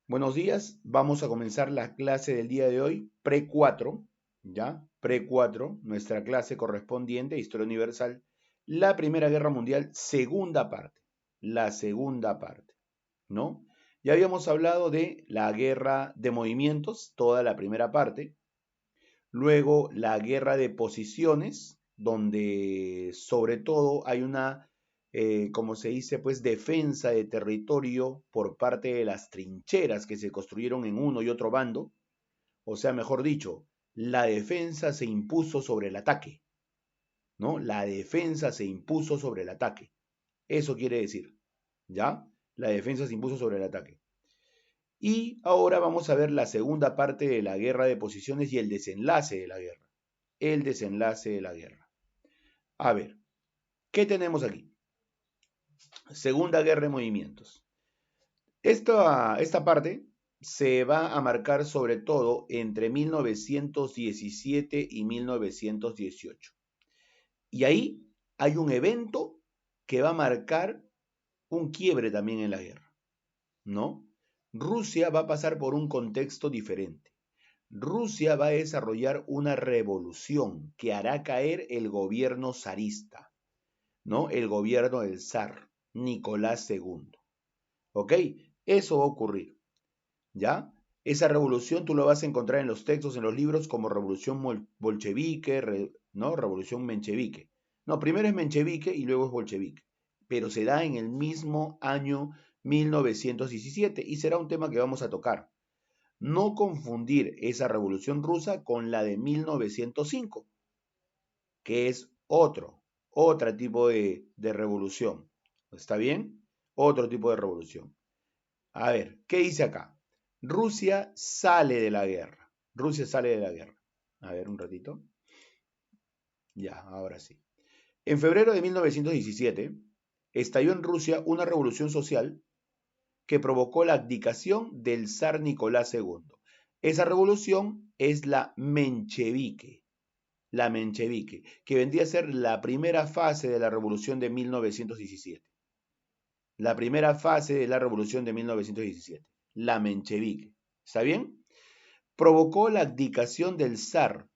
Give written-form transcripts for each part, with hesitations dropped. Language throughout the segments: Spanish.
Buenos días, vamos a comenzar la clase del día de hoy, pre 4, ¿ya? Pre 4, nuestra clase correspondiente a Historia Universal, la Primera Guerra Mundial, segunda parte, la segunda parte, ¿no? Ya habíamos hablado de la guerra de movimientos, toda la primera parte, luego la guerra de posiciones, donde sobre todo hay una, como se dice, pues defensa de territorio por parte de las trincheras que se construyeron en uno y otro bando. O sea, mejor dicho, la defensa se impuso sobre el ataque, ¿no? La defensa se impuso sobre el ataque. Eso quiere decir, ¿ya? La defensa se impuso sobre el ataque. Y ahora vamos a ver la segunda parte de la guerra de posiciones y el desenlace de la guerra. El desenlace de la guerra. A ver, ¿qué tenemos aquí? Segunda guerra de movimientos. Esta parte se va a marcar sobre todo entre 1917 y 1918. Y ahí hay un evento que va a marcar un quiebre también en la guerra, ¿no? Rusia va a pasar por un contexto diferente. Rusia va a desarrollar una revolución que hará caer el gobierno zarista, ¿no? El gobierno del zar, Nicolás II. ¿Ok? Eso va a ocurrir, ¿ya? Esa revolución tú lo vas a encontrar en los textos, en los libros, como revolución bolchevique, ¿no? Revolución menchevique. No, primero es menchevique y luego es bolchevique, pero se da en el mismo año 1917 y será un tema que vamos a tocar. No confundir esa revolución rusa con la de 1905, que es otro tipo de revolución. ¿Está bien? Otro tipo de revolución. A ver, ¿qué dice acá? Rusia sale de la guerra. Rusia sale de la guerra. A ver, un ratito. Ya, ahora sí. En febrero de 1917, estalló en Rusia una revolución social que provocó la abdicación del zar Nicolás II. Esa revolución es la menchevique, que vendría a ser la primera fase de la revolución de 1917. La primera fase de la revolución de 1917, la menchevique. ¿Está bien? Provocó la abdicación del zar,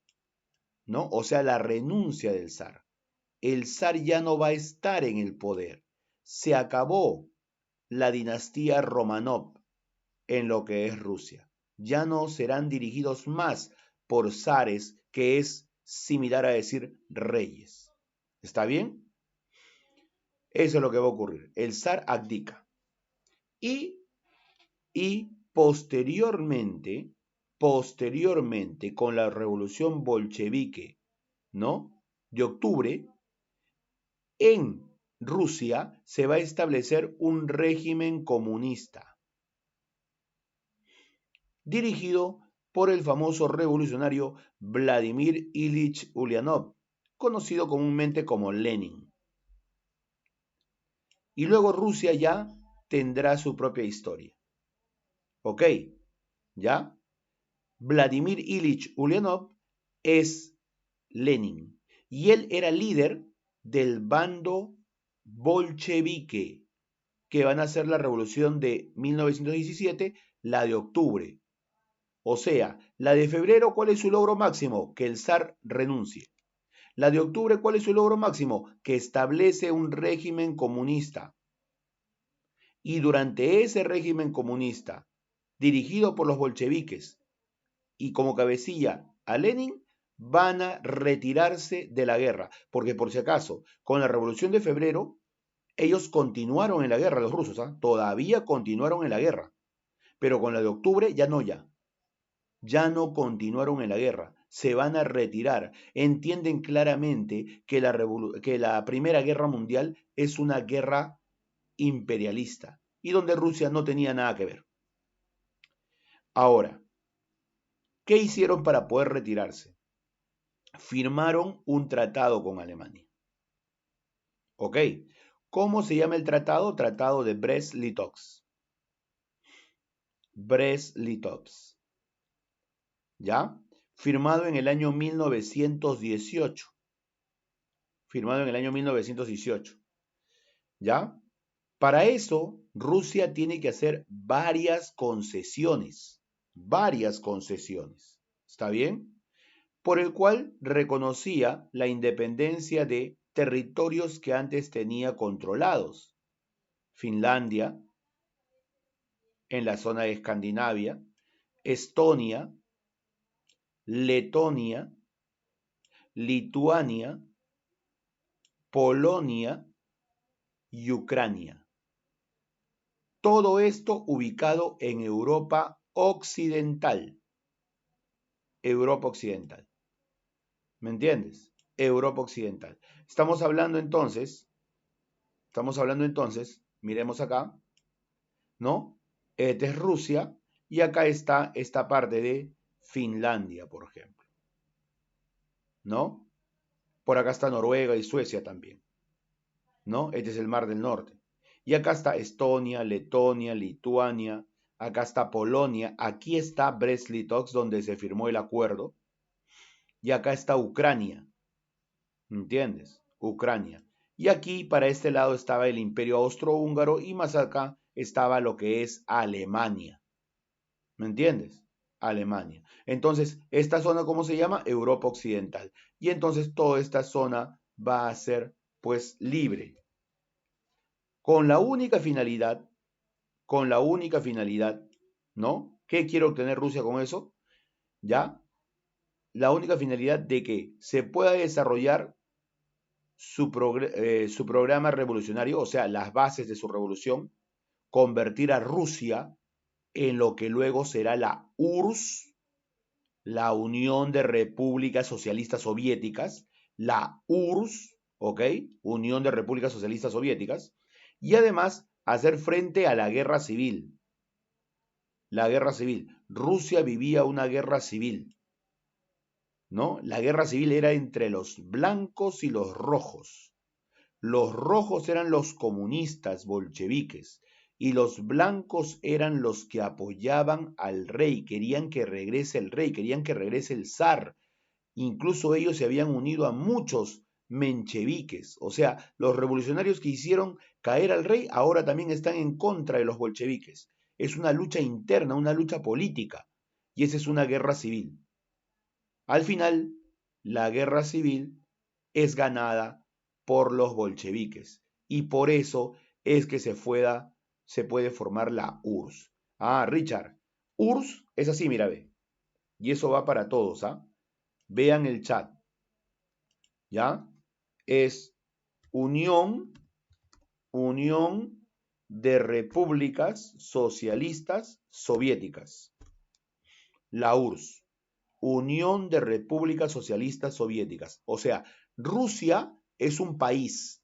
¿no? O sea, la renuncia del zar. El zar ya no va a estar en el poder. Se acabó la dinastía Romanov en lo que es Rusia. Ya no serán dirigidos más por zares, que es similar a decir reyes. ¿Está bien? Eso es lo que va a ocurrir. El zar abdica. Y, y posteriormente, con la revolución bolchevique, ¿no? De octubre, en Rusia se va a establecer un régimen comunista dirigido por el famoso revolucionario Vladimir Ilich Ulyanov, conocido comúnmente como Lenin. Y luego Rusia ya tendrá su propia historia. ¿Ok? ¿Ya? Vladimir Ilich Ulyanov es Lenin y él era líder del bando bolchevique, que van a hacer la revolución de 1917, la de octubre. O sea, la de febrero, ¿cuál es su logro máximo? Que el zar renuncie. La de octubre, ¿cuál es su logro máximo? Que establece un régimen comunista. Y durante ese régimen comunista, dirigido por los bolcheviques y como cabecilla a Lenin, van a retirarse de la guerra. Porque por si acaso, con la revolución de febrero, ellos continuaron en la guerra, los rusos, ¿ah? Todavía continuaron en la guerra. Pero con la de octubre ya no, ya no continuaron en la guerra, se van a retirar. Entienden claramente que la Primera Guerra Mundial es una guerra imperialista y donde Rusia no tenía nada que ver. Ahora, ¿qué hicieron para poder retirarse? Firmaron un tratado con Alemania. ¿Ok? ¿Cómo se llama el tratado? Tratado de Brest-Litovsk. Brest-Litovsk. ¿Ya? Firmado en el año 1918. Firmado en el año 1918. ¿Ya? Para eso, Rusia tiene que hacer varias concesiones. Varias concesiones. ¿Está bien? Por el cual reconocía la independencia de territorios que antes tenía controlados. Finlandia, en la zona de Escandinavia, Estonia, Letonia, Lituania, Polonia y Ucrania. Todo esto ubicado en Europa Occidental. Europa Occidental. ¿Me entiendes? Europa Occidental. Estamos hablando entonces, miremos acá, ¿no? Esta es Rusia y acá está esta parte de Finlandia, por ejemplo, ¿no? Por acá está Noruega y Suecia también, ¿no? Este es el Mar del Norte. Y acá está Estonia, Letonia, Lituania, acá está Polonia, aquí está Brest-Litovsk donde se firmó el acuerdo, y acá está Ucrania, ¿entiendes? Ucrania. Y aquí para este lado estaba el Imperio Austrohúngaro y más acá estaba lo que es Alemania, ¿me entiendes? Alemania. Entonces, esta zona, ¿cómo se llama? Europa Occidental. Y entonces toda esta zona va a ser pues libre. Con la única finalidad, ¿no? ¿Qué quiere obtener Rusia con eso? ¿Ya? La única finalidad de que se pueda desarrollar su programa revolucionario, o sea, las bases de su revolución, convertir a Rusia en lo que luego será la URSS, la Unión de Repúblicas Socialistas Soviéticas, la URSS, ¿ok? Unión de Repúblicas Socialistas Soviéticas, y además hacer frente a la guerra civil. La guerra civil. Rusia vivía una guerra civil, ¿no? La guerra civil era entre los blancos y los rojos. Los rojos eran los comunistas bolcheviques y los blancos eran los que apoyaban al rey, querían que regrese el rey, querían que regrese el zar. Incluso ellos se habían unido a muchos mencheviques, o sea, los revolucionarios que hicieron caer al rey ahora también están en contra de los bolcheviques. Es una lucha interna, una lucha política, y esa es una guerra civil. Al final, la guerra civil es ganada por los bolcheviques y por eso es que se puede formar la URSS. Ah, Richard, URSS es así, mira, ve. Y eso va para todos, ¿ah? Vean el chat, ¿ya? Es Unión de Repúblicas Socialistas Soviéticas. La URSS. Unión de Repúblicas Socialistas Soviéticas. O sea, Rusia es un país.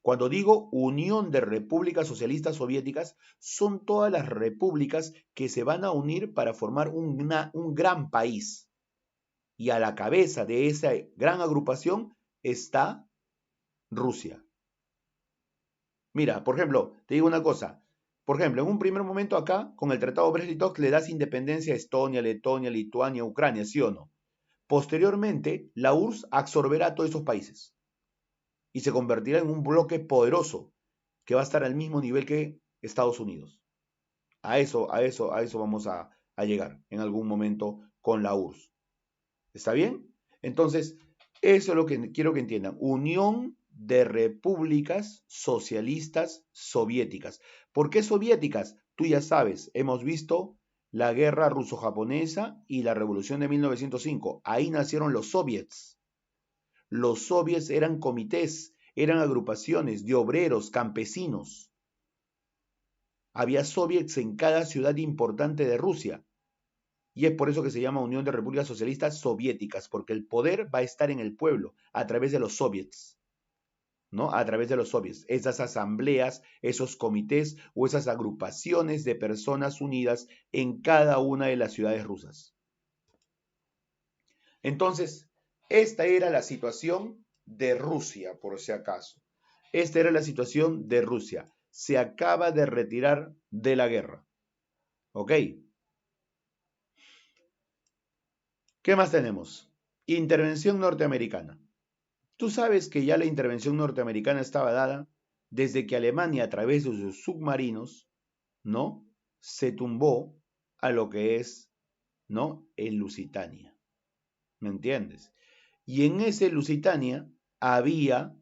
Cuando digo Unión de Repúblicas Socialistas Soviéticas, son todas las repúblicas que se van a unir para formar un gran país. Y a la cabeza de esa gran agrupación está Rusia. Mira, por ejemplo, te digo una cosa. Por ejemplo, en un primer momento acá, con el Tratado Brest-Litovsk, le das independencia a Estonia, Letonia, Lituania, Ucrania, ¿sí o no? Posteriormente, la URSS absorberá a todos esos países y se convertirá en un bloque poderoso que va a estar al mismo nivel que Estados Unidos. A eso vamos a llegar en algún momento con la URSS. ¿Está bien? Entonces, eso es lo que quiero que entiendan. Unión de Repúblicas Socialistas Soviéticas. ¿Por qué soviéticas? Tú ya sabes, hemos visto la guerra ruso-japonesa y la revolución de 1905. Ahí nacieron los soviets. Los soviets eran comités, eran agrupaciones de obreros, campesinos. Había soviets en cada ciudad importante de Rusia. Y es por eso que se llama Unión de Repúblicas Socialistas Soviéticas, porque el poder va a estar en el pueblo, a través de los soviets, ¿no? A través de los soviets, esas asambleas, esos comités o esas agrupaciones de personas unidas en cada una de las ciudades rusas. Entonces, esta era la situación de Rusia, por si acaso. Esta era la situación de Rusia. Se acaba de retirar de la guerra. ¿Ok? ¿Qué más tenemos? Intervención norteamericana. Tú sabes que ya la intervención norteamericana estaba dada desde que Alemania a través de sus submarinos, ¿no?, se tumbó a lo que es, ¿no?, el Lusitania. ¿Me entiendes? Y en ese Lusitania había,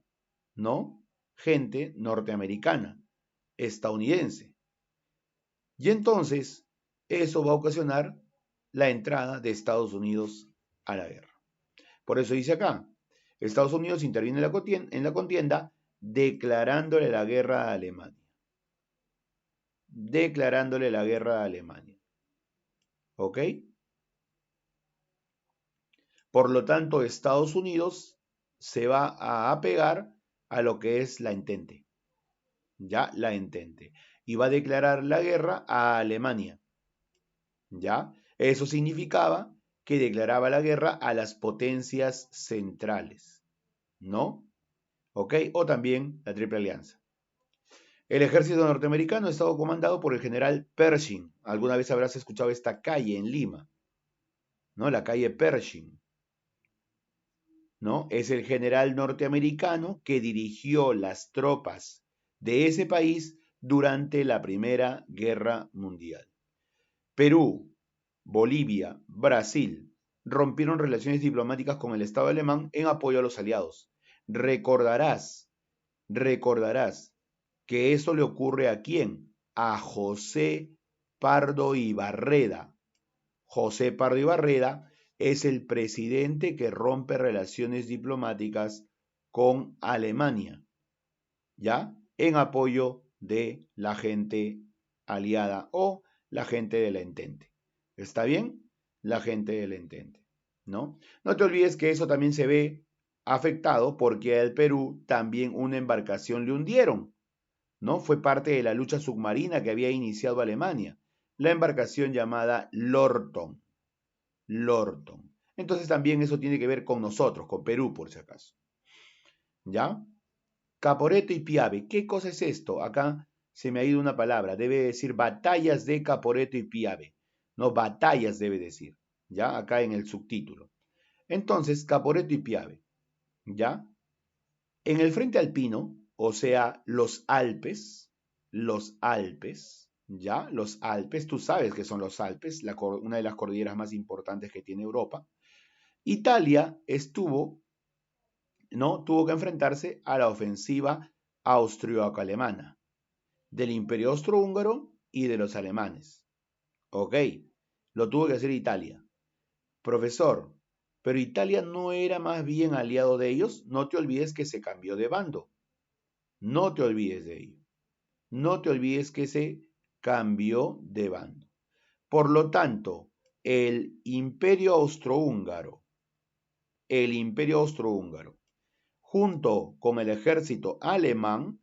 ¿no?, gente norteamericana, estadounidense. Y entonces eso va a ocasionar la entrada de Estados Unidos a la guerra. Por eso dice acá, Estados Unidos interviene en la contienda declarándole la guerra a Alemania. Declarándole la guerra a Alemania. ¿Ok? Por lo tanto, Estados Unidos se va a apegar a lo que es la Entente. Ya, la Entente. Y va a declarar la guerra a Alemania. ¿Ya? Eso significaba que declaraba la guerra a las potencias centrales. ¿No? ¿Ok? O también la Triple Alianza. El ejército norteamericano estaba comandado por el general Pershing. Alguna vez habrás escuchado esta calle en Lima, ¿no? La calle Pershing, ¿no? Es el general norteamericano que dirigió las tropas de ese país durante la Primera Guerra Mundial. Perú, Bolivia, Brasil rompieron relaciones diplomáticas con el Estado alemán en apoyo a los aliados. Recordarás que eso le ocurre ¿a quién? A José Pardo y Barreda. José Pardo y Barreda es el presidente que rompe relaciones diplomáticas con Alemania, ¿ya? En apoyo de la gente aliada o la gente de la Entente. ¿Está bien? La gente de la Entente, ¿no? No te olvides que eso también se ve afectado porque al Perú también una embarcación le hundieron, ¿no? Fue parte de la lucha submarina que había iniciado Alemania, la embarcación llamada Lorton. Lorton. Entonces también eso tiene que ver con nosotros, con Perú, por si acaso. ¿Ya? Caporetto y Piave. ¿Qué cosa es esto? Acá se me ha ido una palabra. Debe decir batallas de Caporetto y Piave. No, batallas debe decir. ¿Ya? Acá en el subtítulo. Entonces, Caporetto y Piave. ¿Ya? En el frente alpino, o sea, los Alpes, ¿ya? Los Alpes, tú sabes que son los Alpes, una de las cordilleras más importantes que tiene Europa. Italia ¿no? Tuvo que enfrentarse a la ofensiva austríaco-alemana del Imperio Austrohúngaro y de los alemanes. Ok, lo tuvo que hacer Italia. Profesor, pero Italia no era más bien aliado de ellos. No te olvides que se cambió de bando. No te olvides de ello. No te olvides que se cambió de bando. Por lo tanto, el Imperio Austrohúngaro, junto con el ejército alemán,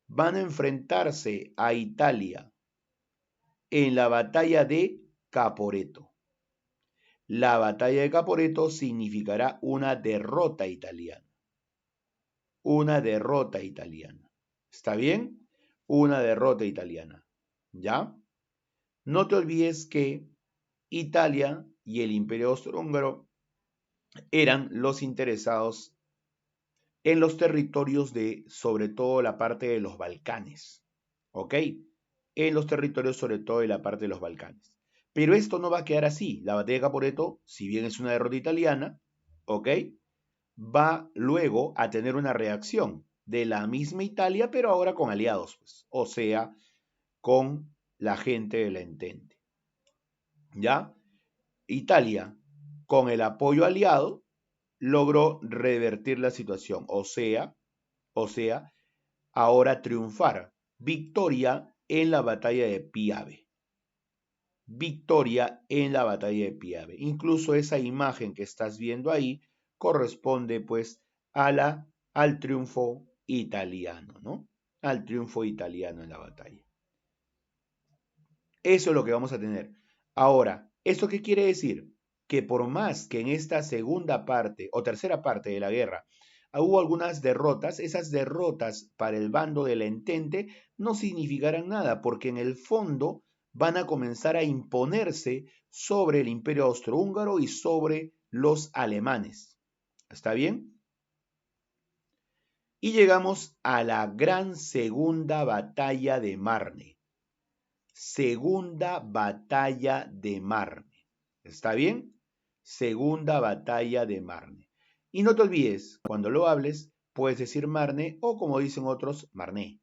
van a enfrentarse a Italia en la batalla de Caporetto. La batalla de Caporetto significará una derrota italiana. Una derrota italiana. ¿Está bien? Una derrota italiana. ¿Ya? No te olvides que Italia y el Imperio Austrohúngaro eran los interesados en los territorios de, sobre todo, la parte de los Balcanes. ¿Ok? En los territorios, sobre todo, de la parte de los Balcanes. Pero esto no va a quedar así. La batalla de Caporetto, si bien es una derrota italiana, ¿ok?, va luego a tener una reacción de la misma Italia, pero ahora con aliados, pues. O sea, con la gente de la Entente. ¿Ya? Italia, con el apoyo aliado, logró revertir la situación. O sea, ahora triunfar. Victoria en la batalla de Piave. Victoria en la batalla de Piave. Incluso esa imagen que estás viendo ahí corresponde pues al triunfo italiano, ¿no? Al triunfo italiano en la batalla. Eso es lo que vamos a tener. Ahora, ¿esto qué quiere decir? Que por más que en esta segunda parte o tercera parte de la guerra hubo algunas derrotas, esas derrotas para el bando de la Entente no significarán nada, porque en el fondo van a comenzar a imponerse sobre el Imperio Austrohúngaro y sobre los alemanes. ¿Está bien? Y llegamos a la gran segunda batalla de Marne. Segunda batalla de Marne. ¿Está bien? Segunda batalla de Marne. Y no te olvides, cuando lo hables, puedes decir Marne o como dicen otros, Marne.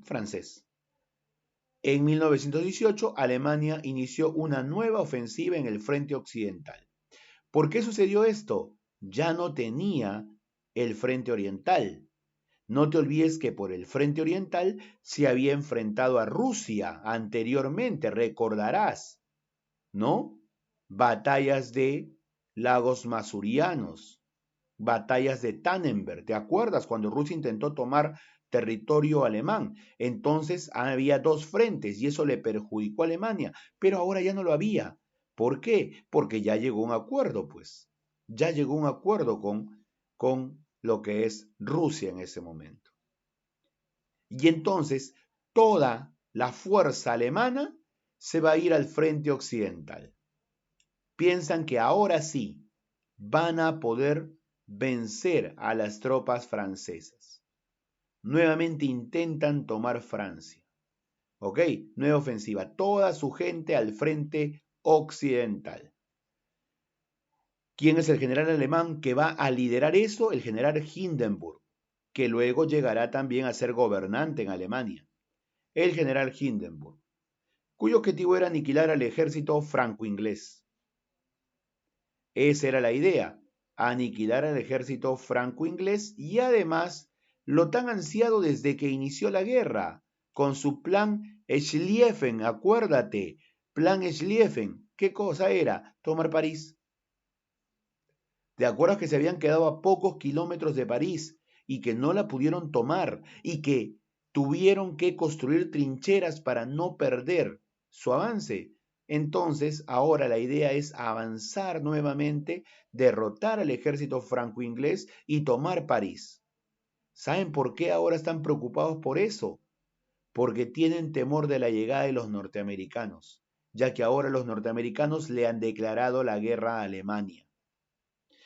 Francés. En 1918, Alemania inició una nueva ofensiva en el frente occidental. ¿Por qué sucedió esto? Ya no tenía el frente oriental. No te olvides que por el frente oriental se había enfrentado a Rusia anteriormente, recordarás, ¿no? Batallas de lagos masurianos, batallas de Tannenberg, ¿te acuerdas cuando Rusia intentó tomar territorio alemán? Entonces había dos frentes y eso le perjudicó a Alemania, pero ahora ya no lo había. ¿Por qué? Porque ya llegó un acuerdo, pues. Ya llegó un acuerdo con lo que es Rusia en ese momento. Y entonces toda la fuerza alemana se va a ir al frente occidental. Piensan que ahora sí van a poder vencer a las tropas francesas. Nuevamente intentan tomar Francia. ¿Ok? Nueva ofensiva. Toda su gente al frente occidental. ¿Quién es el general alemán que va a liderar eso? El general Hindenburg, que luego llegará también a ser gobernante en Alemania. El general Hindenburg, cuyo objetivo era aniquilar al ejército franco-inglés. Esa era la idea, aniquilar al ejército franco-inglés y además lo tan ansiado desde que inició la guerra, con su plan Schlieffen, acuérdate, plan Schlieffen, ¿qué cosa era? Tomar París. ¿Te acuerdas que se habían quedado a pocos kilómetros de París y que no la pudieron tomar y que tuvieron que construir trincheras para no perder su avance? Entonces, ahora la idea es avanzar nuevamente, derrotar al ejército franco-inglés y tomar París. ¿Saben por qué ahora están preocupados por eso? Porque tienen temor de la llegada de los norteamericanos, ya que ahora los norteamericanos le han declarado la guerra a Alemania.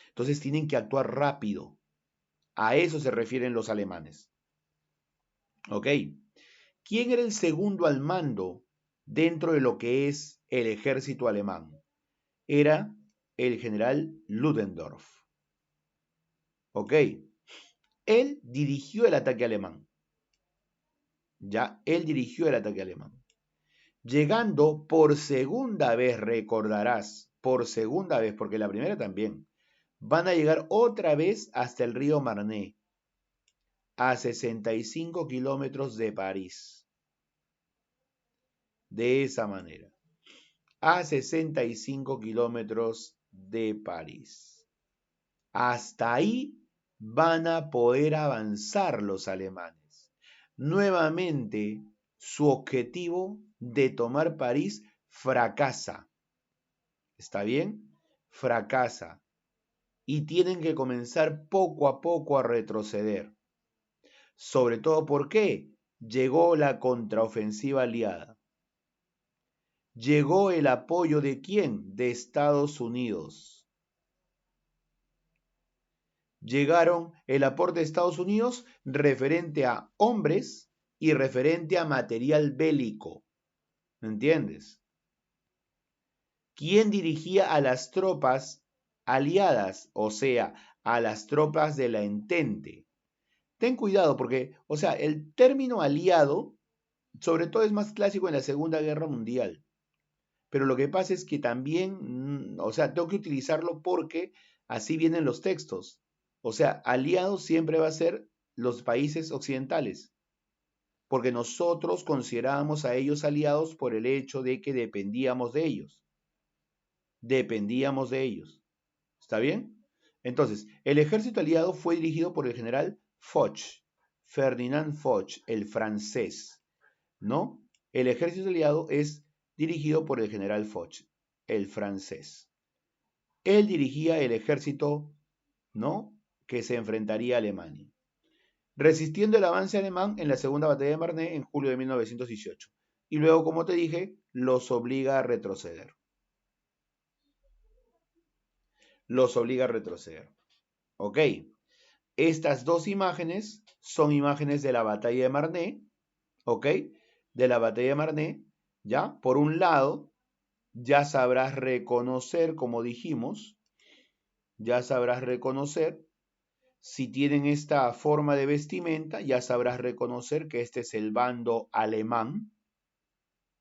Entonces tienen que actuar rápido. A eso se refieren los alemanes. ¿Ok? ¿Quién era el segundo al mando dentro de lo que es el ejército alemán? Era el general Ludendorff. ¿Ok? Él dirigió el ataque alemán. Ya, él dirigió el ataque alemán. Llegando por segunda vez, recordarás, por segunda vez, porque la primera también, van a llegar otra vez hasta el río Marne, a 65 kilómetros de París. De esa manera, a 65 kilómetros de París. Hasta ahí van a poder avanzar los alemanes. Nuevamente, su objetivo de tomar París fracasa. ¿Está bien? Fracasa. Y tienen que comenzar poco a poco a retroceder. Sobre todo porque llegó la contraofensiva aliada. Llegó el apoyo de ¿quién? De Estados Unidos. Llegaron el aporte de Estados Unidos referente a hombres y referente a material bélico. ¿Me entiendes? ¿Quién dirigía a las tropas aliadas? O sea, a las tropas de la Entente. Ten cuidado porque, o sea, el término aliado, sobre todo es más clásico en la Segunda Guerra Mundial. Pero lo que pasa es que también, o sea, tengo que utilizarlo porque así vienen los textos. O sea, aliados siempre va a ser los países occidentales, porque nosotros considerábamos a ellos aliados por el hecho de que dependíamos de ellos. Dependíamos de ellos. ¿Está bien? Entonces, el ejército aliado fue dirigido por el general Foch, Ferdinand Foch, el francés, ¿no? El ejército aliado es dirigido por el general Foch, el francés. Él dirigía el ejército, ¿no?, que se enfrentaría a Alemania, resistiendo el avance alemán en la segunda batalla de Marne en julio de 1918. Y luego, como te dije, los obliga a retroceder. Los obliga a retroceder. ¿Ok? Estas dos imágenes son imágenes de la batalla de Marne, ¿ok? De la batalla de Marne, ¿ya? Por un lado, ya sabrás reconocer, como dijimos, ya sabrás reconocer, si tienen esta forma de vestimenta, ya sabrás reconocer que este es el bando alemán.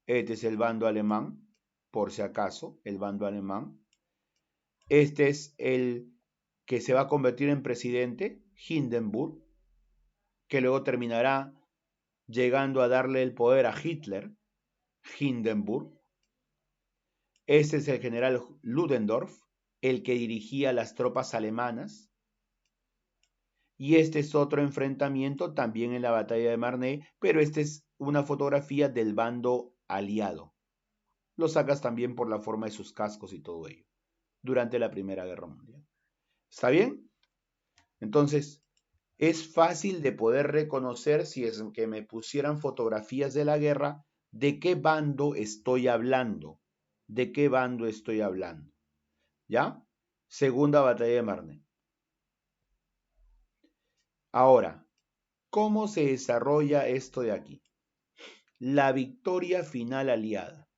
Este es el bando alemán, por si acaso, el bando alemán. Este es el que se va a convertir en presidente, Hindenburg, que luego terminará llegando a darle el poder a Hitler, Hindenburg. Este es el general Ludendorff, el que dirigía las tropas alemanas. Y este es otro enfrentamiento también en la batalla de Marne, pero esta es una fotografía del bando aliado. Lo sacas también por la forma de sus cascos y todo ello, durante la Primera Guerra Mundial. ¿Está bien? Entonces, es fácil de poder reconocer, si es que me pusieran fotografías de la guerra, de qué bando estoy hablando. ¿De qué bando estoy hablando? ¿Ya? Segunda batalla de Marne. Ahora, ¿cómo se desarrolla esto de aquí? La victoria final aliada.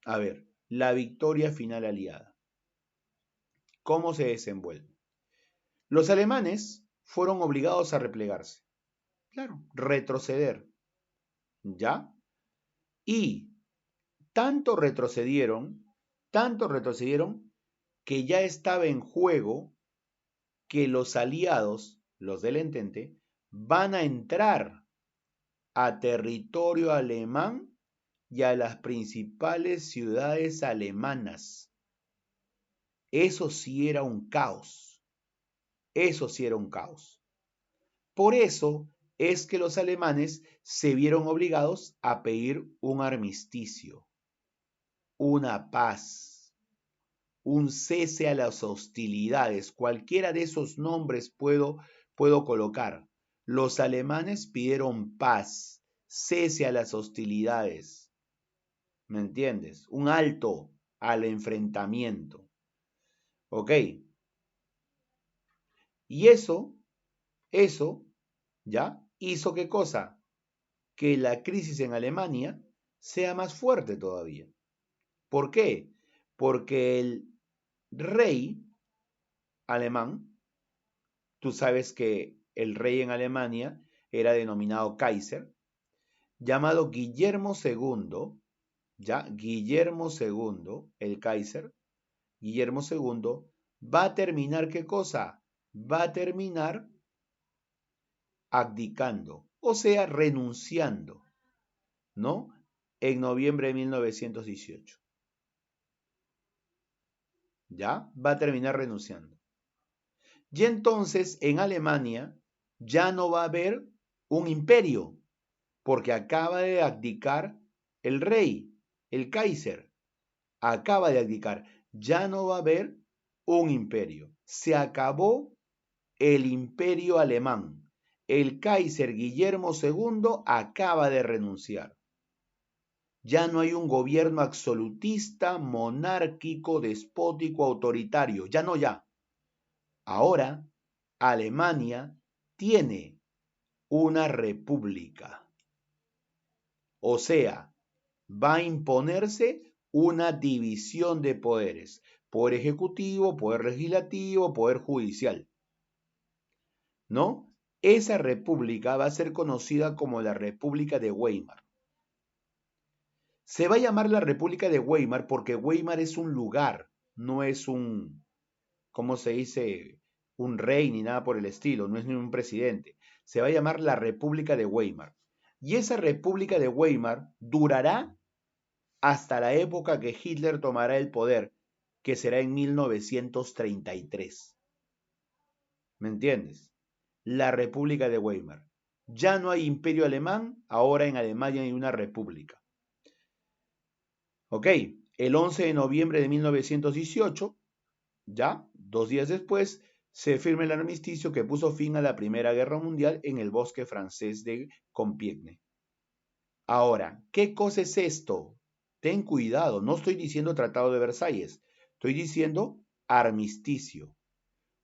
A ver, la victoria final aliada. ¿Cómo se desenvuelve? Los alemanes fueron obligados a replegarse. Claro, retroceder. ¿Ya? Y tanto retrocedieron que ya estaba en juego que los aliados, los del Entente, van a entrar a territorio alemán y a las principales ciudades alemanas. Eso sí era un caos. Eso sí era un caos. Por eso es que los alemanes se vieron obligados a pedir un armisticio, una paz, un cese a las hostilidades. Cualquiera de esos nombres puedo colocar. Los alemanes pidieron paz, cese a las hostilidades. ¿Me entiendes? Un alto al enfrentamiento. ¿Ok? Y eso, ¿ya? ¿Hizo qué cosa? Que la crisis en Alemania sea más fuerte todavía. ¿Por qué? Porque el rey alemán, tú sabes que el rey en Alemania era denominado Kaiser, llamado Guillermo II, ¿ya? Guillermo II, el Kaiser, Guillermo II, va a terminar ¿qué cosa? Va a terminar abdicando, o sea, renunciando, ¿no? En noviembre de 1918. ¿Ya? Va a terminar renunciando. Y entonces en Alemania ya no va a haber un imperio, porque acaba de abdicar el rey, el Kaiser. Acaba de abdicar. Ya no va a haber un imperio. Se acabó el imperio alemán. El Kaiser Guillermo II acaba de renunciar. Ya no hay un gobierno absolutista, monárquico, despótico, autoritario. Ya no, ya. Ahora, Alemania tiene una república. O sea, va a imponerse una división de poderes. Poder ejecutivo, poder legislativo, poder judicial. ¿No? Esa república va a ser conocida como la República de Weimar. Se va a llamar la República de Weimar porque Weimar es un lugar, no es un, ¿cómo se dice? Un rey ni nada por el estilo, no es ni un presidente. Se va a llamar la República de Weimar. Y esa República de Weimar durará hasta la época que Hitler tomará el poder, que será en 1933. ¿Me entiendes? La República de Weimar. Ya no hay imperio alemán, ahora en Alemania hay una república. Ok, el 11 de noviembre de 1918, ya, 2 días después, se firma el armisticio que puso fin a la Primera Guerra Mundial en el bosque francés de Compiègne. Ahora, ¿qué cosa es esto? Ten cuidado, no estoy diciendo Tratado de Versalles, estoy diciendo armisticio.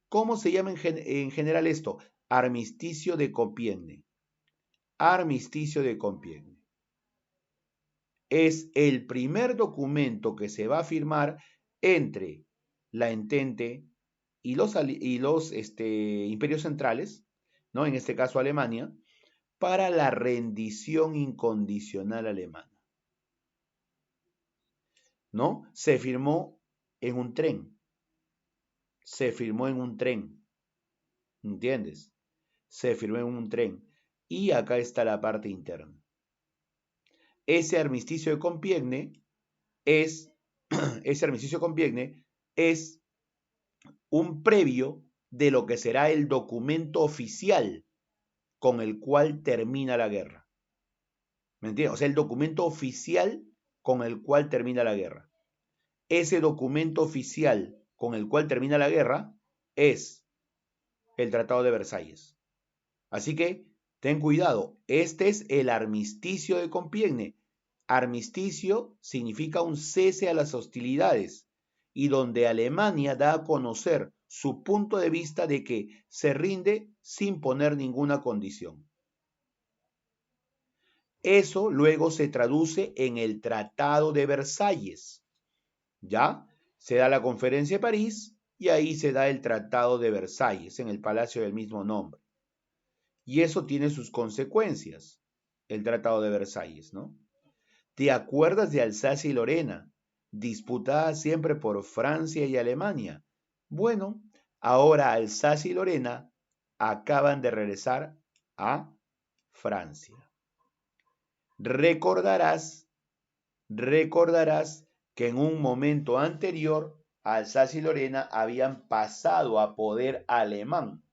¿Cómo se llama en general esto? Armisticio de Compiègne. Armisticio de Compiègne. Es el primer documento que se va a firmar entre la Entente y los imperios centrales, ¿no? En este caso Alemania, para la rendición incondicional alemana, ¿no? Se firmó en un tren. Se firmó en un tren. ¿Entiendes? Se firmó en un tren. Y acá está la parte interna. Ese armisticio de Compiègne es, ese armisticio de Compiègne es un previo de lo que será el documento oficial con el cual termina la guerra. ¿Me entiendes? O sea, el documento oficial con el cual termina la guerra. Ese documento oficial con el cual termina la guerra es el Tratado de Versalles. Así que ten cuidado, este es el armisticio de Compiègne. Armisticio significa un cese a las hostilidades y donde Alemania da a conocer su punto de vista de que se rinde sin poner ninguna condición. Eso luego se traduce en el Tratado de Versalles. ¿Ya? Se da la Conferencia de París y ahí se da el Tratado de Versalles en el palacio del mismo nombre. Y eso tiene sus consecuencias, el Tratado de Versalles, ¿no? ¿Te acuerdas de Alsacia y Lorena, disputada siempre por Francia y Alemania? Bueno, ahora Alsacia y Lorena acaban de regresar a Francia. Recordarás que en un momento anterior Alsacia y Lorena habían pasado a poder alemán.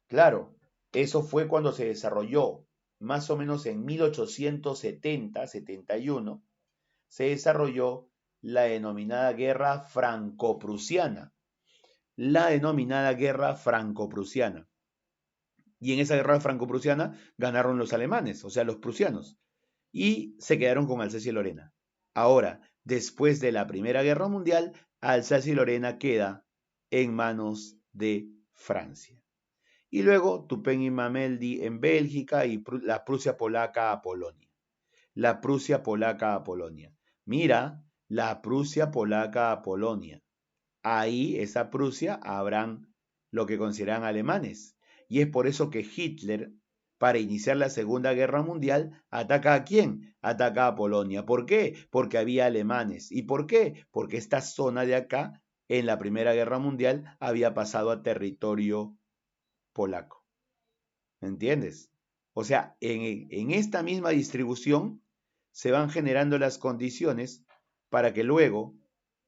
Claro, eso fue cuando se desarrolló, más o menos en 1870-71, se desarrolló la denominada Guerra Franco-Prusiana. La denominada Guerra Franco-Prusiana. Y en esa Guerra Franco-Prusiana ganaron los alemanes, o sea, los prusianos, y se quedaron con Alsacia y Lorena. Ahora, después de la Primera Guerra Mundial, Alsacia y Lorena queda en manos de Francia. Y luego Tupen y Mameldi en Bélgica y la Prusia polaca a Polonia. La Prusia polaca a Polonia. Mira, la Prusia polaca a Polonia. Ahí, esa Prusia, habrán lo que consideran alemanes. Y es por eso que Hitler, para iniciar la Segunda Guerra Mundial, ¿ataca a quién? Ataca a Polonia. ¿Por qué? Porque había alemanes. ¿Y por qué? Porque esta zona de acá, en la Primera Guerra Mundial, había pasado a territorio polaco. ¿Me entiendes? O sea, en esta misma distribución se van generando las condiciones para que luego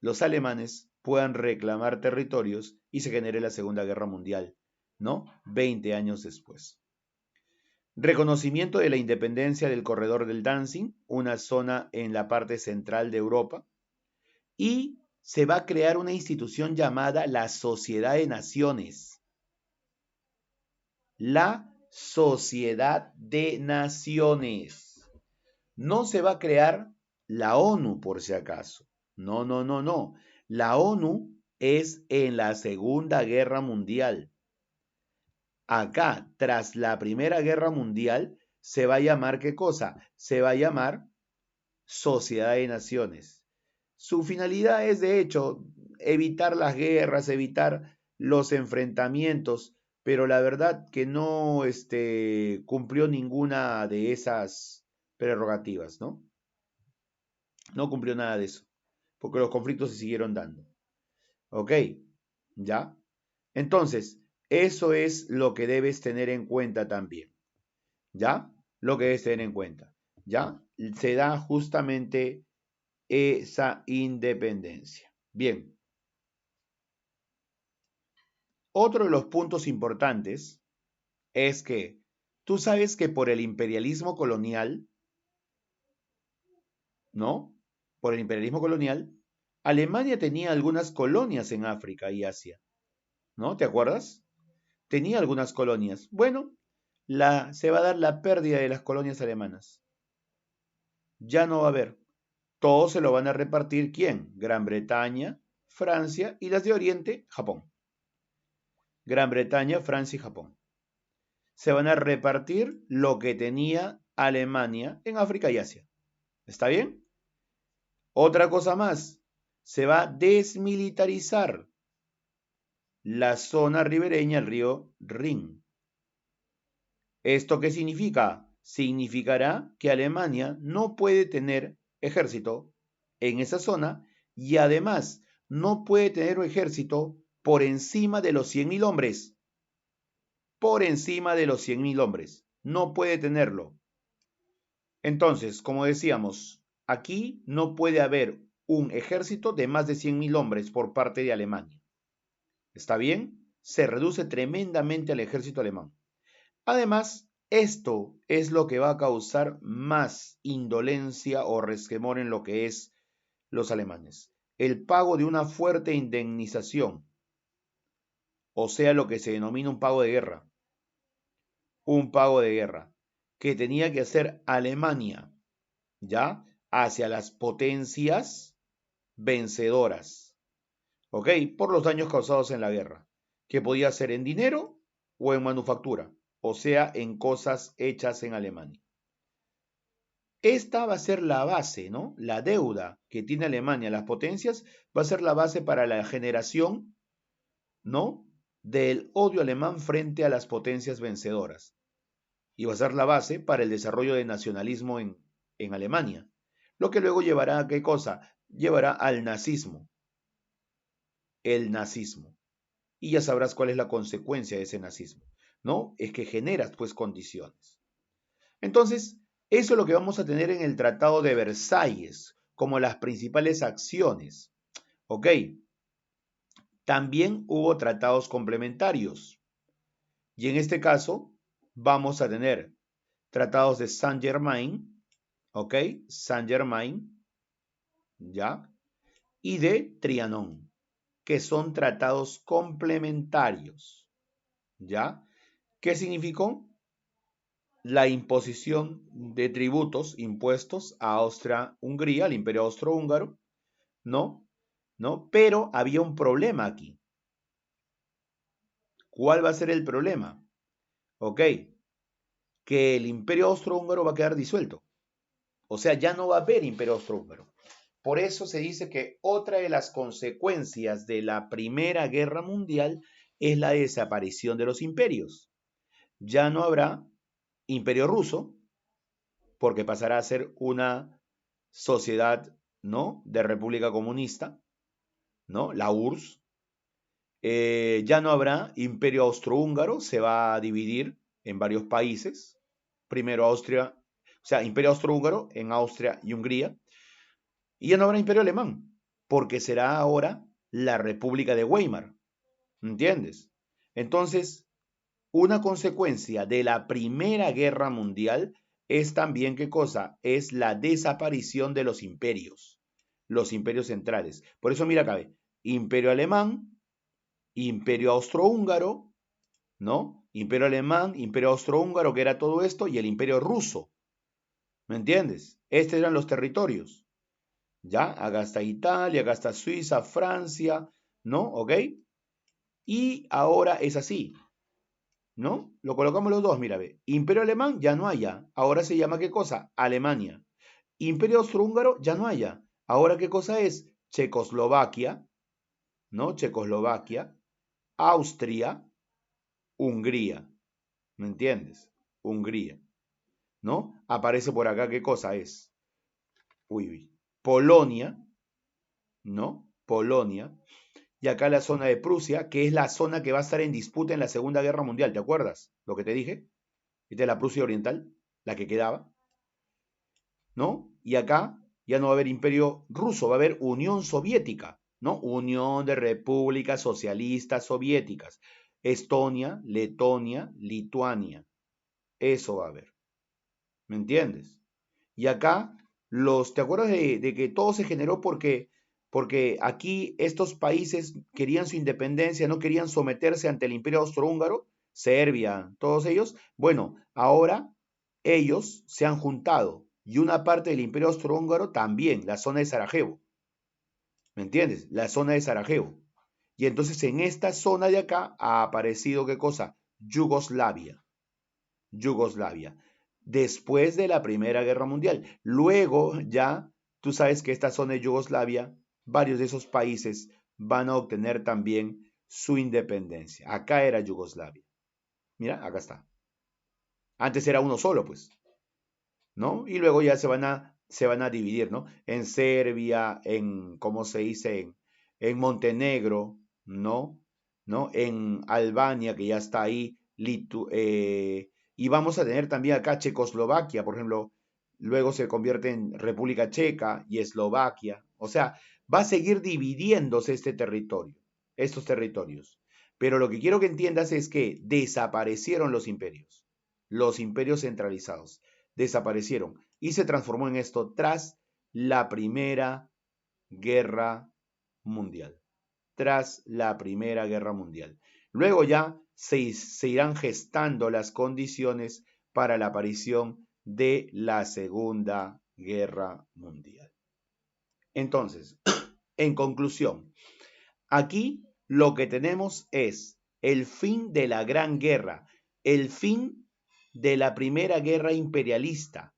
los alemanes puedan reclamar territorios y se genere la Segunda Guerra Mundial, ¿no? 20 años después. Reconocimiento de la independencia del corredor del Danzig, una zona en la parte central de Europa, y se va a crear una institución llamada la Sociedad de Naciones. La Sociedad de Naciones. No se va a crear la ONU por si acaso. No, no, no, no. La ONU es en la Segunda Guerra Mundial. Acá, tras la Primera Guerra Mundial, se va a llamar, ¿qué cosa? Se va a llamar Sociedad de Naciones. Su finalidad es, de hecho, evitar las guerras, evitar los enfrentamientos, pero la verdad que no cumplió ninguna de esas prerrogativas, ¿no? No cumplió nada de eso, porque los conflictos se siguieron dando. ¿Ok? ¿Ya? Entonces, eso es lo que debes tener en cuenta también. ¿Ya? Lo que debes tener en cuenta. ¿Ya? Se da justamente esa independencia. Bien. Otro de los puntos importantes es que tú sabes que por el imperialismo colonial, ¿no? Por el imperialismo colonial, Alemania tenía algunas colonias en África y Asia, ¿no? ¿Te acuerdas? Tenía algunas colonias. Bueno, se va a dar la pérdida de las colonias alemanas. Ya no va a haber. Todos se lo van a repartir, ¿quién? Gran Bretaña, Francia y las de Oriente, Japón. Gran Bretaña, Francia y Japón. se van a repartir lo que tenía Alemania en África y Asia. ¿Está bien? Otra cosa más, se va a desmilitarizar la zona ribereña al río Rin. ¿Esto qué significa? Significará que Alemania no puede tener ejército en esa zona y además no puede tener un ejército por encima de los 100.000 hombres. Por encima de los 100.000 hombres. No puede tenerlo. Entonces, como decíamos, aquí no puede haber un ejército de más de 100.000 hombres por parte de Alemania. ¿Está bien? Se reduce tremendamente al ejército alemán. Además, esto es lo que va a causar más indolencia o resquemor en lo que es los alemanes. El pago de una fuerte indemnización, o sea, lo que se denomina un pago de guerra. Un pago de guerra que tenía que hacer Alemania, ¿ya? Hacia las potencias vencedoras, ¿ok? Por los daños causados en la guerra, que podía ser en dinero o en manufactura, o sea, en cosas hechas en Alemania. Esta va a ser la base, ¿no? La deuda que tiene Alemania, las potencias, va a ser la base para la generación, ¿no? Del odio alemán frente a las potencias vencedoras. Y va a ser la base para el desarrollo del nacionalismo en Alemania. Lo que luego llevará a qué cosa? Llevará al nazismo. El nazismo. Y ya sabrás cuál es la consecuencia de ese nazismo, ¿no? Es que generas pues condiciones. Entonces, eso es lo que vamos a tener en el Tratado de Versalles, como las principales acciones. ¿Ok? También hubo tratados complementarios. Y en este caso, vamos a tener tratados de Saint-Germain, ¿ok? Saint-Germain, ¿ya? Y de Trianon, que son tratados complementarios, ¿ya? ¿Qué significó? La imposición de tributos, impuestos a Austria-Hungría, al Imperio Austrohúngaro, ¿no? ¿No? Pero había un problema aquí. ¿Cuál va a ser el problema? Ok, que el Imperio Austrohúngaro va a quedar disuelto. O sea, ya no va a haber Imperio Austrohúngaro. Por eso se dice que otra de las consecuencias de la Primera Guerra Mundial es la desaparición de los imperios. Ya no habrá Imperio Ruso, porque pasará a ser una sociedad, ¿no? De república comunista, ¿no? La URSS. Ya no habrá Imperio Austrohúngaro, se va a dividir en varios países. Primero Austria, o sea, Imperio Austrohúngaro en Austria y Hungría. Y ya no habrá Imperio Alemán, porque será ahora la República de Weimar. ¿Entiendes? Entonces, una consecuencia de la Primera Guerra Mundial es también, ¿qué cosa? Es la desaparición de los imperios centrales. Por eso, mira, cabe, Imperio Alemán, Imperio Austrohúngaro, ¿no? Imperio Alemán, Imperio Austrohúngaro, que era todo esto, y el Imperio Ruso. ¿Me entiendes? Estos eran los territorios. ¿Ya? Acá está Italia, acá está Suiza, Francia, ¿no? ¿Ok? Y ahora es así, ¿no? Lo colocamos los dos, mira, ve. Imperio Alemán ya no haya. Ahora se llama ¿qué cosa? Alemania. Imperio Austrohúngaro ya no haya. Ahora ¿qué cosa es? Checoslovaquia, ¿no? Checoslovaquia, Austria, Hungría. ¿Me entiendes? Hungría, ¿no? Aparece por acá ¿qué cosa es? Uy, uy. Polonia, ¿no? Polonia. Y acá la zona de Prusia, que es la zona que va a estar en disputa en la Segunda Guerra Mundial. ¿Te acuerdas lo que te dije? Esta es la Prusia Oriental, la que quedaba, ¿no? Y acá ya no va a haber imperio ruso, va a haber Unión Soviética, ¿no? Unión de Repúblicas Socialistas Soviéticas. Estonia, Letonia, Lituania. Eso va a haber. ¿Me entiendes? Y acá, ¿te acuerdas de que todo se generó porque aquí estos países querían su independencia, no querían someterse ante el Imperio Austrohúngaro, Serbia, todos ellos? Bueno, ahora ellos se han juntado y una parte del Imperio Austrohúngaro también, la zona de Sarajevo. ¿Me entiendes? La zona de Sarajevo. Y entonces en esta zona de acá ha aparecido, ¿qué cosa? Yugoslavia. Yugoslavia, después de la Primera Guerra Mundial. Luego ya, tú sabes que esta zona de Yugoslavia, varios de esos países van a obtener también su independencia. Acá era Yugoslavia. Mira, acá está. Antes era uno solo, pues, ¿no? Y luego ya se van a dividir, ¿no? En Serbia, en, ¿cómo se dice? En Montenegro, ¿no? ¿No? En Albania, que ya está ahí, y vamos a tener también acá Checoslovaquia, por ejemplo, luego se convierte en República Checa y Eslovaquia. O sea, va a seguir dividiéndose este territorio, estos territorios. Pero lo que quiero que entiendas es que desaparecieron los imperios centralizados desaparecieron y se transformó en esto tras la Primera Guerra Mundial. Tras la Primera Guerra Mundial. Luego ya se irán gestando las condiciones para la aparición de la Segunda Guerra Mundial. Entonces, en conclusión, aquí lo que tenemos es el fin de la Gran Guerra, el fin de la Primera Guerra Imperialista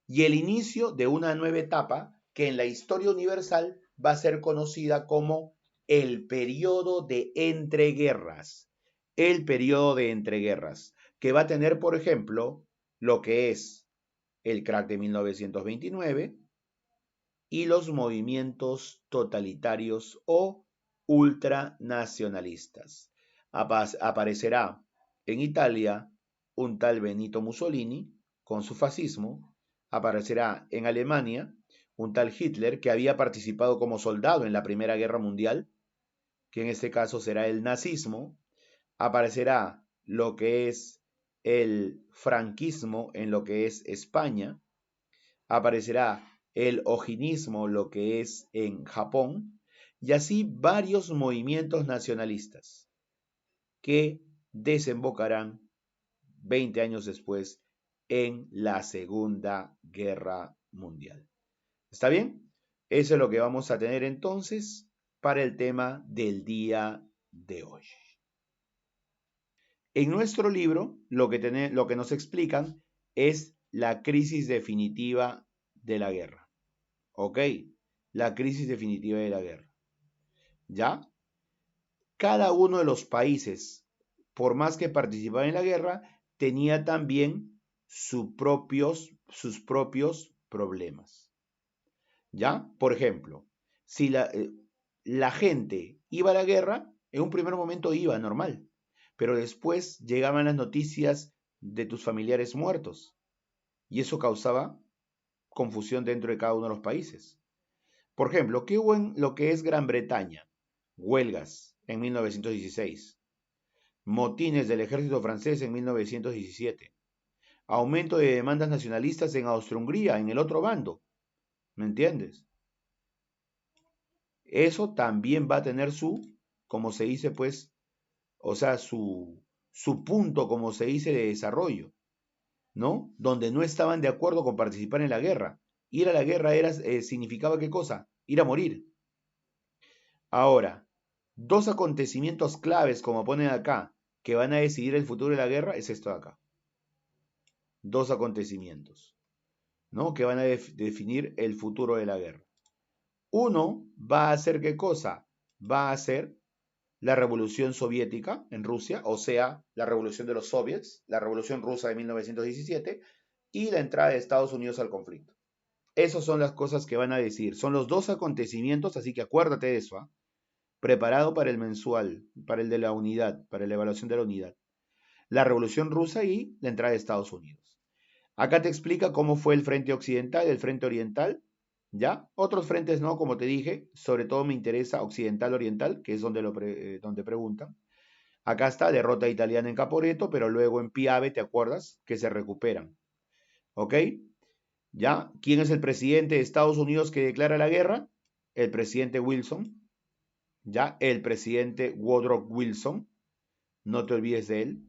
y el inicio de una nueva etapa que en la historia universal va a ser conocida como el periodo de entreguerras. El periodo de entreguerras, que va a tener, por ejemplo, lo que es el crack de 1929 y los movimientos totalitarios o ultranacionalistas. Aparecerá en Italia un tal Benito Mussolini con su fascismo, aparecerá en Alemania un tal Hitler que había participado como soldado en la Primera Guerra Mundial, que en este caso será el nazismo, aparecerá lo que es el franquismo en lo que es España, aparecerá el ojinismo, lo que es en Japón, y así varios movimientos nacionalistas que desembocarán 20 años después en la Segunda Guerra Mundial. ¿Está bien? Eso es lo que vamos a tener entonces para el tema del día de hoy. En nuestro libro, lo que nos explican es la crisis definitiva de la guerra. ¿Ok? La crisis definitiva de la guerra. ¿Ya? Cada uno de los países, por más que participaba en la guerra, tenía también sus propios problemas. ¿Ya? Por ejemplo, si la gente iba a la guerra, en un primer momento iba normal, pero después llegaban las noticias de tus familiares muertos y eso causaba confusión dentro de cada uno de los países. Por ejemplo, ¿qué hubo en lo que es Gran Bretaña? Huelgas en 1916, motines del ejército francés en 1917, aumento de demandas nacionalistas en Austria-Hungría, en el otro bando. ¿Me entiendes? Eso también va a tener su, como se dice, pues, o sea, su punto, como se dice, de desarrollo, ¿no? Donde no estaban de acuerdo con participar en la guerra. Ir a la guerra significaba ¿qué cosa? Ir a morir. Ahora, dos acontecimientos claves, como ponen acá, que van a decidir el futuro de la guerra, es esto de acá. Dos acontecimientos, ¿no? Que van a definir el futuro de la guerra. Uno va a ser ¿qué cosa? Va a ser la revolución soviética en Rusia, o sea, la revolución de los soviets, la revolución rusa de 1917 y la entrada de Estados Unidos al conflicto. Esas son las cosas que van a decir. Son los dos acontecimientos, así que acuérdate de eso, ¿eh? Preparado para el mensual, para el de la unidad, para la evaluación de la unidad. La revolución rusa y la entrada de Estados Unidos. Acá te explica cómo fue el frente occidental, el frente oriental, ¿ya? Otros frentes no, como te dije, sobre todo me interesa occidental-oriental, que es donde preguntan. Acá está, derrota italiana en Caporetto, pero luego en Piave, ¿te acuerdas? Que se recuperan. ¿Ok? ¿Ya? ¿Quién es el presidente de Estados Unidos que declara la guerra? El presidente Wilson. ¿Ya? El presidente Woodrow Wilson. No te olvides de él.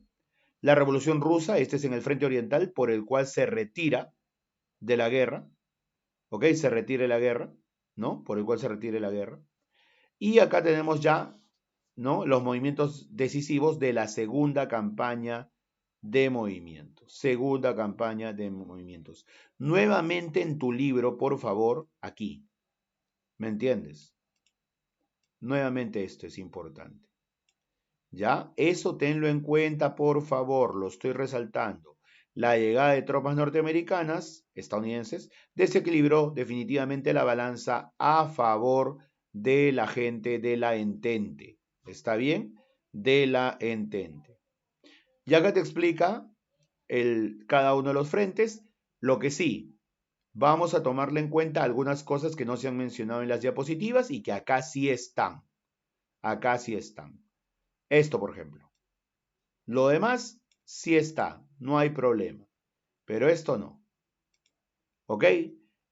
La revolución rusa, este es en el frente oriental, por el cual se retira de la guerra. ¿Ok? Se retire la guerra, ¿no? Por el cual se retire la guerra. Y acá tenemos ya, ¿no? Los movimientos decisivos de la segunda campaña de movimientos. Segunda campaña de movimientos. Nuevamente en tu libro, por favor, aquí. ¿Me entiendes? Nuevamente esto es importante. ¿Ya? Eso tenlo en cuenta, por favor, lo estoy resaltando. La llegada de tropas norteamericanas, estadounidenses, desequilibró definitivamente la balanza a favor de la gente de la Entente. ¿Está bien? De la Entente. Y acá te explica cada uno de los frentes. Lo que sí, vamos a tomarle en cuenta algunas cosas que no se han mencionado en las diapositivas y que acá sí están. Acá sí están. Esto, por ejemplo. Lo demás sí está, no hay problema. Pero esto no. ¿Ok?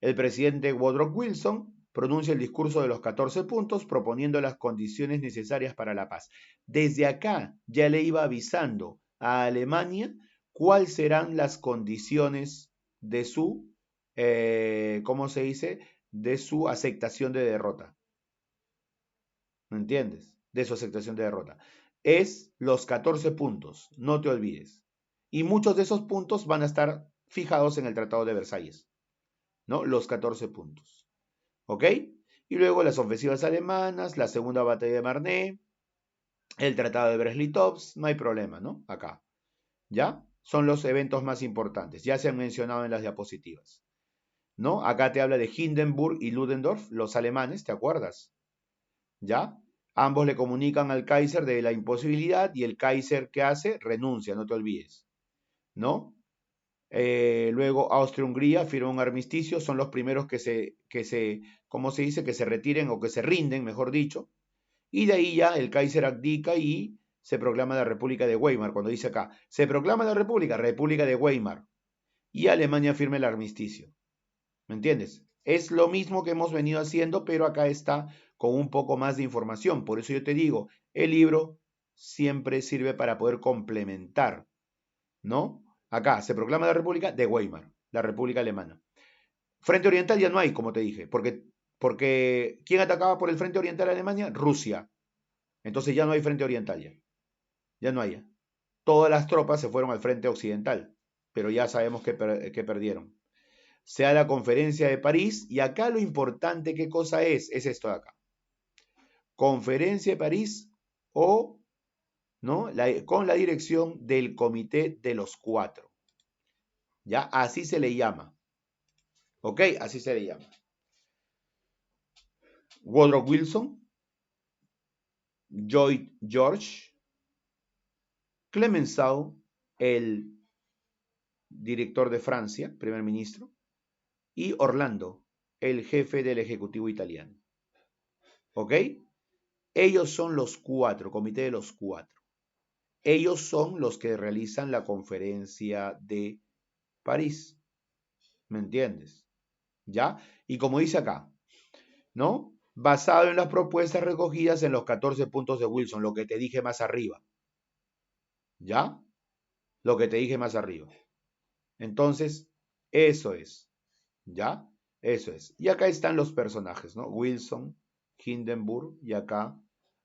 El presidente Woodrow Wilson pronuncia el discurso de los 14 puntos proponiendo las condiciones necesarias para la paz. Desde acá ya le iba avisando a Alemania cuáles serán las condiciones de su, ¿cómo se dice? De su aceptación de derrota. ¿Me entiendes? De su aceptación de derrota. Es los 14 puntos, no te olvides. Y muchos de esos puntos van a estar fijados en el Tratado de Versalles, ¿no? Los 14 puntos. ¿Ok? Y luego las ofensivas alemanas, la segunda batalla de Marne, el Tratado de Brest-Litovsk, no hay problema, ¿no? Acá. ¿Ya? Son los eventos más importantes. Ya se han mencionado en las diapositivas. ¿No? Acá te habla de Hindenburg y Ludendorff, los alemanes, ¿te acuerdas? ¿Ya? Ambos le comunican al Kaiser de la imposibilidad y el Kaiser, ¿qué hace? Renuncia, no te olvides, ¿no? Luego Austria-Hungría firma un armisticio, son los primeros ¿cómo se dice? Que se retiren o que se rinden, mejor dicho. Y de ahí ya el Kaiser abdica y se proclama la República de Weimar. Cuando dice acá, se proclama la República de Weimar. Y Alemania firma el armisticio. ¿Me entiendes? Es lo mismo que hemos venido haciendo, pero acá está con un poco más de información. Por eso yo te digo, el libro siempre sirve para poder complementar, ¿no? Acá se proclama la República de Weimar, la República Alemana. Frente Oriental ya no hay, como te dije, porque ¿quién atacaba por el Frente Oriental a Alemania? Rusia. Entonces ya no hay Frente Oriental ya no hay. Todas las tropas se fueron al Frente Occidental, pero ya sabemos que perdieron. Se da la conferencia de París y acá lo importante, ¿qué cosa es? Es esto de acá. Conferencia de París o, ¿no? Con la dirección del Comité de los Cuatro. ¿Ya? Así se le llama. ¿Ok? Así se le llama. Woodrow Wilson, Lloyd George, Clemenceau, el director de Francia, primer ministro, y Orlando, el jefe del Ejecutivo italiano. ¿Ok? Ellos son los cuatro, comité de los cuatro. Ellos son los que realizan la conferencia de París. ¿Me entiendes? ¿Ya? Y como dice acá, ¿no? Basado en las propuestas recogidas en los 14 puntos de Wilson, lo que te dije más arriba. ¿Ya? Lo que te dije más arriba. Entonces, eso es. ¿Ya? Eso es. Y acá están los personajes, ¿no? Wilson, Hindenburg y acá.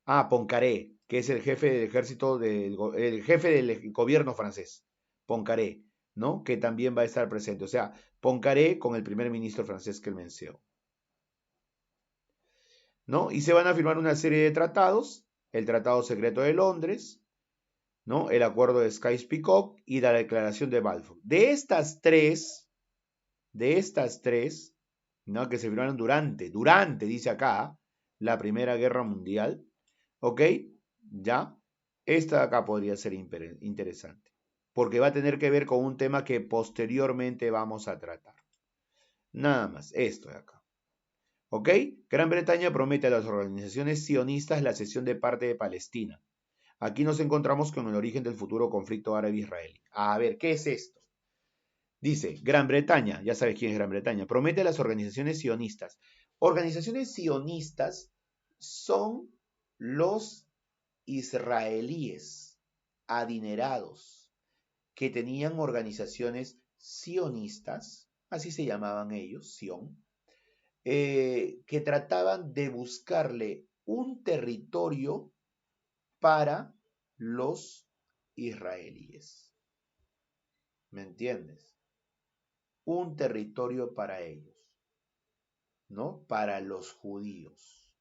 Ah, Poincaré, que es el jefe del ejército, el jefe del gobierno francés. Poincaré, ¿no? Que también va a estar presente. O sea, Poincaré con el primer ministro francés que él mencionó. ¿No? Y se van a firmar una serie de tratados. El Tratado Secreto de Londres, ¿no? El Acuerdo de Sykes-Picot y la Declaración de Balfour. De estas tres, ¿no? Que se firmaron durante, dice acá, la Primera Guerra Mundial, ¿ok? ¿Ya? Esta de acá podría ser interesante, porque va a tener que ver con un tema que posteriormente vamos a tratar. Nada más, esto de acá. ¿Ok? Gran Bretaña promete a las organizaciones sionistas la cesión de parte de Palestina. Aquí nos encontramos con el origen del futuro conflicto árabe-israelí. A ver, ¿qué es esto? Dice, Gran Bretaña, ya sabes quién es Gran Bretaña, promete a las organizaciones sionistas. Organizaciones sionistas son los israelíes adinerados que tenían organizaciones sionistas, así se llamaban ellos, Sion, que trataban de buscarle un territorio para los israelíes. ¿Me entiendes? Un territorio para ellos, ¿no? Para los judíos.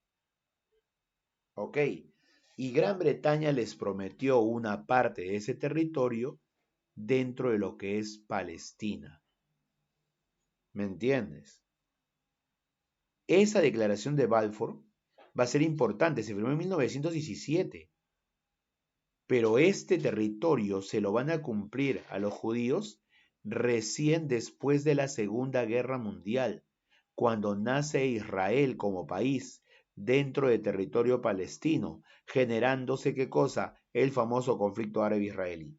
¿Ok? Y Gran Bretaña les prometió una parte de ese territorio dentro de lo que es Palestina. ¿Me entiendes? Esa declaración de Balfour va a ser importante, se firmó en 1917, pero este territorio se lo van a cumplir a los judíos recién después de la Segunda Guerra Mundial, cuando nace Israel como país dentro de territorio palestino, generándose ¿qué cosa? El famoso conflicto árabe-israelí.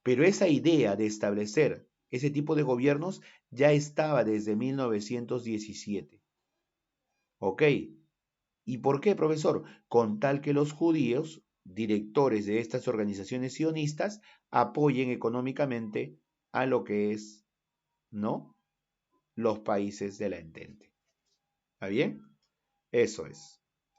Pero esa idea de establecer ese tipo de gobiernos ya estaba desde 1917. ¿Ok? ¿Y por qué, profesor? Con tal que los judíos, directores de estas organizaciones sionistas, apoyen económicamente a lo que es, ¿no? Los países de la Entente. ¿Está bien? Eso es.